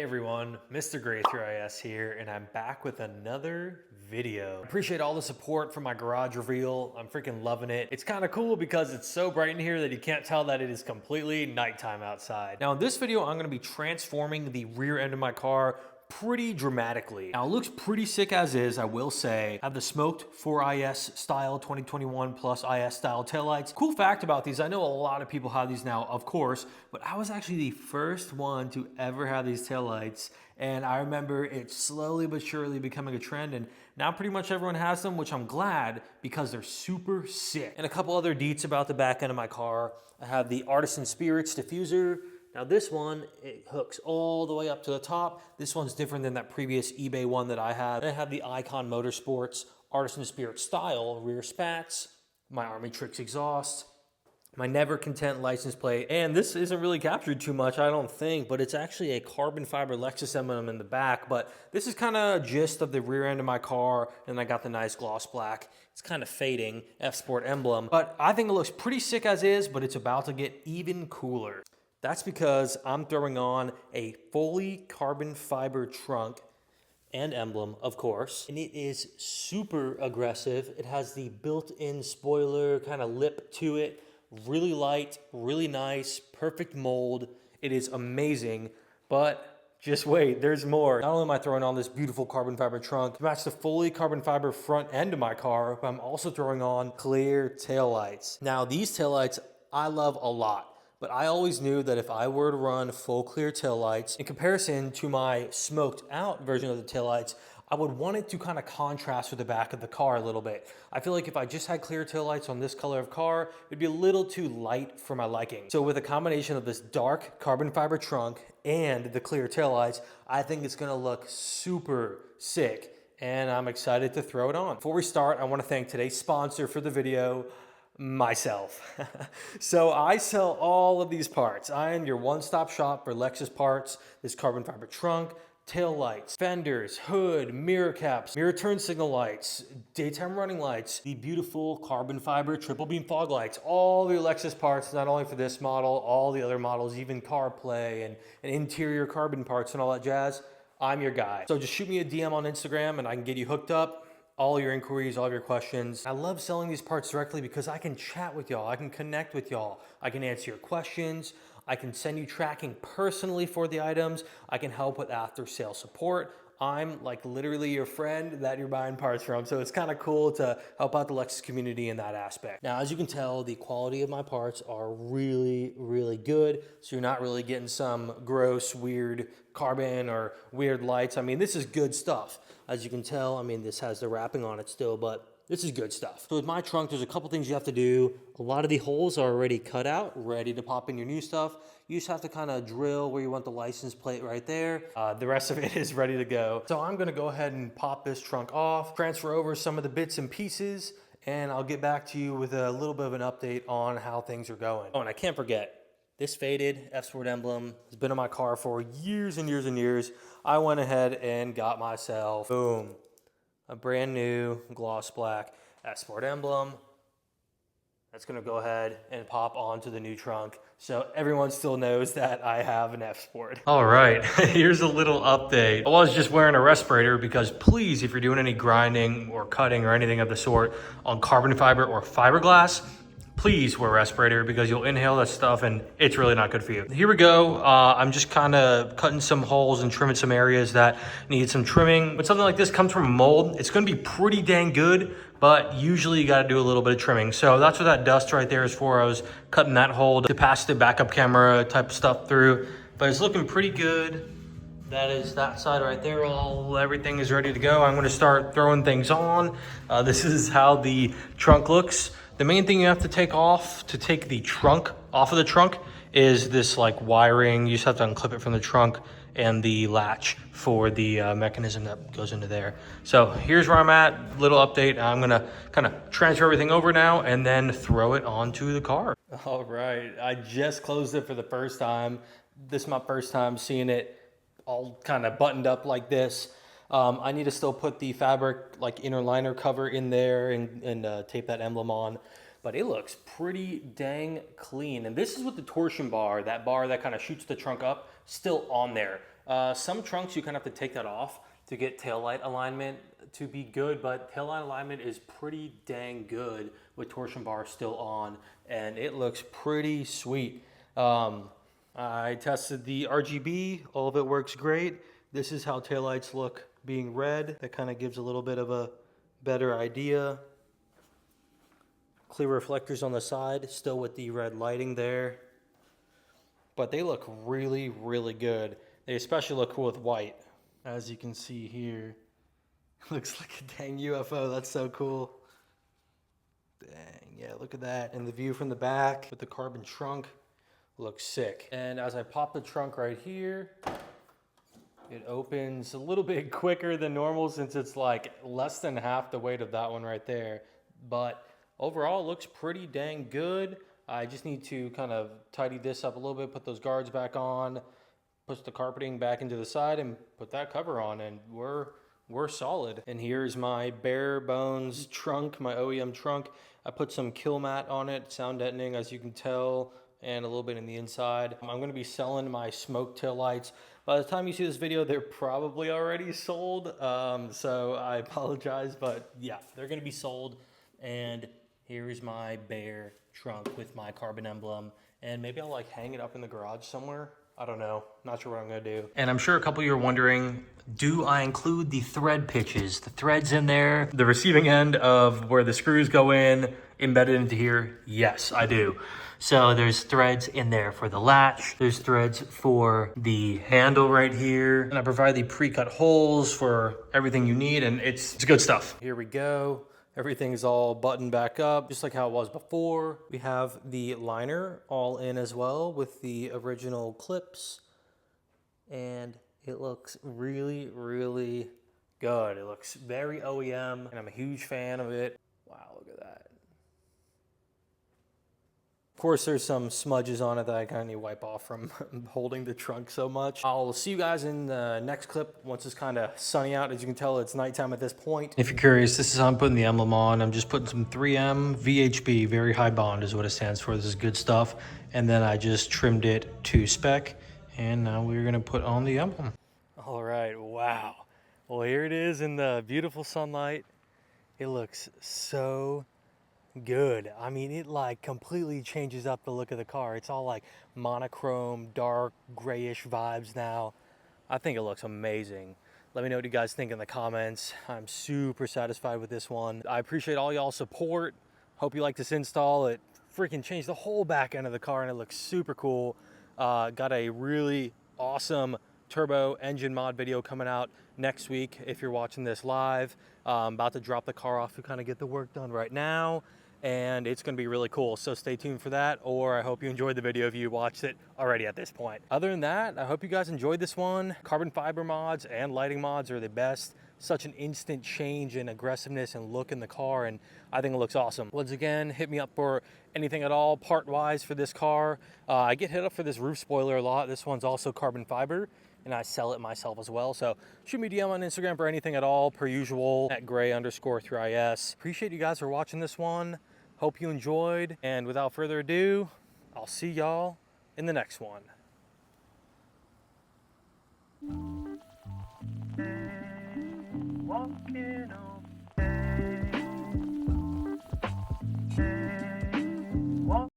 everyone, Mr. Gray through IS here, and I'm back with another video. Appreciate all the support for my garage reveal. I'm freaking loving it. It's kind of cool because it's so bright in here that you can't tell that it is completely nighttime outside. Now in this video, I'm gonna be transforming the rear end of my car pretty dramatically. Now it looks pretty sick as is, I will say. I have the smoked 4IS style 2021 plus IS style taillights. Cool fact about these, I know a lot of people have these now, of course, but I was actually the first one to ever have these taillights. And I remember it slowly but surely becoming a trend, and now pretty much everyone has them, which I'm glad because they're super sick. And a couple other deets about the back end of my car. I have the Artisan Spirits diffuser. Now this one, it hooks all the way up to the top. This one's different than that previous eBay one that I had. And I have the Icon Motorsports Artisan Spirit style rear spats, my Army Tricks exhaust, my Never Content license plate. And this isn't really captured too much, I don't think, but it's actually a carbon fiber Lexus emblem in the back. But this is kind of gist of the rear end of my car. And I got the nice gloss black. It's kind of fading F Sport emblem, but I think it looks pretty sick as is, but it's about to get even cooler. That's because I'm throwing on a fully carbon fiber trunk and emblem, of course. And it is super aggressive. It has the built-in spoiler kind of lip to it. Really light, really nice, perfect mold. It is amazing, but just wait, there's more. Not only am I throwing on this beautiful carbon fiber trunk to match the fully carbon fiber front end of my car, but I'm also throwing on clear taillights. Now, these taillights I love a lot. But I always knew that if I were to run full clear taillights, in comparison to my smoked out version of the taillights, I would want it to kind of contrast with the back of the car a little bit. I feel like if I just had clear taillights on this color of car, it'd be a little too light for my liking. So with a combination of this dark carbon fiber trunk and the clear taillights, I think it's gonna look super sick, and I'm excited to throw it on. Before we start, I want to thank today's sponsor for the video, myself. So I sell all of these parts. I am your one-stop shop for Lexus parts, this carbon fiber trunk, tail lights, fenders, hood, mirror caps, mirror turn signal lights, daytime running lights, the beautiful carbon fiber triple beam fog lights, all the Lexus parts, not only for this model, all the other models, even CarPlay and interior carbon parts and all that jazz. I'm your guy. So just shoot me a DM on Instagram and I can get you hooked up. All your inquiries, all of your questions. I love selling these parts directly because I can chat with y'all. I can connect with y'all. I can answer your questions. I can send you tracking personally for the items. I can help with after sale support. I'm like literally your friend that you're buying parts from. So it's kind of cool to help out the Lexus community in that aspect. Now, as you can tell, the quality of my parts are really, really good. So you're not really getting some gross, weird carbon or weird lights. I mean, this is good stuff. As you can tell, I mean, this has the wrapping on it still, but this is good stuff. So with my trunk, there's a couple things you have to do. A lot of the holes are already cut out, ready to pop in your new stuff. You just have to kind of drill where you want the license plate right there. The rest of it is ready to go. So I'm gonna go ahead and pop this trunk off, transfer over some of the bits and pieces, and I'll get back to you with a little bit of an update on how things are going. Oh, and I can't forget, this faded F Sport emblem has been on my car for years and years and years. I went ahead and got myself, boom, a brand new gloss black F Sport emblem. That's gonna go ahead and pop onto the new trunk. So everyone still knows that I have an F Sport. All right, here's a little update. I was just wearing a respirator because please, if you're doing any grinding or cutting or anything of the sort on carbon fiber or fiberglass, please wear a respirator because you'll inhale that stuff and it's really not good for you. Here we go. I'm just kind of cutting some holes and trimming some areas that need some trimming. When something like this comes from a mold, it's gonna be pretty dang good, but usually you gotta do a little bit of trimming. So that's what that dust right there is for. I was cutting that hole to pass the backup camera type of stuff through, but it's looking pretty good. That is that side right there. Everything is ready to go. I'm gonna start throwing things on. This is how the trunk looks. The main thing you have to take off to take the trunk off of the trunk is this like wiring. You just have to unclip it from the trunk and the latch for the mechanism that goes into there. So here's where I'm at, little update. I'm gonna kind of transfer everything over now and then throw it onto the car. All right, I just closed it for the first time. This is my first time seeing it all kind of buttoned up like this. I need to still put the fabric like inner liner cover in there and tape that emblem on, but it looks pretty dang clean. And this is with the torsion bar, that bar that kind of shoots the trunk up, still on there. Some trunks you kind of have to take that off to get taillight alignment to be good, but taillight alignment is pretty dang good with torsion bar still on, and it looks pretty sweet. I tested the RGB, all of it works great. This is how taillights look being red. That kind of gives a little bit of a better idea. Clear reflectors on the side, still with the red lighting there. But they look really, really good. They especially look cool with white. As you can see here, looks like a dang UFO. That's so cool. Dang, yeah, look at that. And the view from the back with the carbon trunk looks sick. And as I pop the trunk right here, it opens a little bit quicker than normal since it's like less than half the weight of that one right there. But overall, it looks pretty dang good. I just need to kind of tidy this up a little bit, put those guards back on, push the carpeting back into the side, and put that cover on, and we're solid. And here's my bare bones trunk, my OEM trunk. I put some kill mat on it, sound deadening, as you can tell, and a little bit in the inside. I'm gonna be selling my smoke tail lights. By the time you see this video, they're probably already sold, so I apologize, but yeah, they're gonna be sold. And here's my bare trunk with my carbon emblem, and maybe I'll like hang it up in the garage somewhere. I don't know, not sure what I'm gonna do. And I'm sure a couple of you are wondering, do I include the thread pitches? The threads in there, the receiving end of where the screws go in, embedded into here? Yes, I do. So there's threads in there for the latch. There's threads for the handle right here. And I provide the pre-cut holes for everything you need, and it's good stuff. Here we go. Everything's all buttoned back up, just like how it was before. We have the liner all in as well with the original clips. And it looks really, really good. It looks very OEM, and I'm a huge fan of it. Wow, look at that. Of course, there's some smudges on it that I kind of need to wipe off from holding the trunk so much. I'll see you guys in the next clip once it's kind of sunny out. As you can tell, it's nighttime at this point. If you're curious, this is how I'm putting the emblem on. I'm just putting some 3M VHB, very high bond is what it stands for. This is good stuff. And then I just trimmed it to spec. And now we're gonna put on the emblem. All right, wow. Well, here it is in the beautiful sunlight. It looks so good. I mean, it like completely changes up the look of the car. It's all like monochrome, dark, grayish vibes now. I think it looks amazing. Let me know what you guys think in the comments. I'm super satisfied with this one. I appreciate all y'all's support. Hope you like this install. It freaking changed the whole back end of the car, and it looks super cool. Got a really awesome turbo engine mod video coming out next week if you're watching this live. I'm about to drop the car off to kind of get the work done right now, and it's going to be really cool, so stay tuned for that. Or I hope you enjoyed the video if you watched it already at this point. Other than that, I hope you guys enjoyed this one. Carbon fiber mods and lighting mods are the best. Such an instant change in aggressiveness and look in the car, and I think it looks awesome. Once again, hit me up for anything at all part-wise for this car. I get hit up for this roof spoiler a lot. This one's also carbon fiber, and I sell it myself as well. So shoot me a DM on Instagram for anything at all, per usual, at gray_3is. Appreciate you guys for watching this one. Hope you enjoyed. And without further ado, I'll see y'all in the next one. Walking on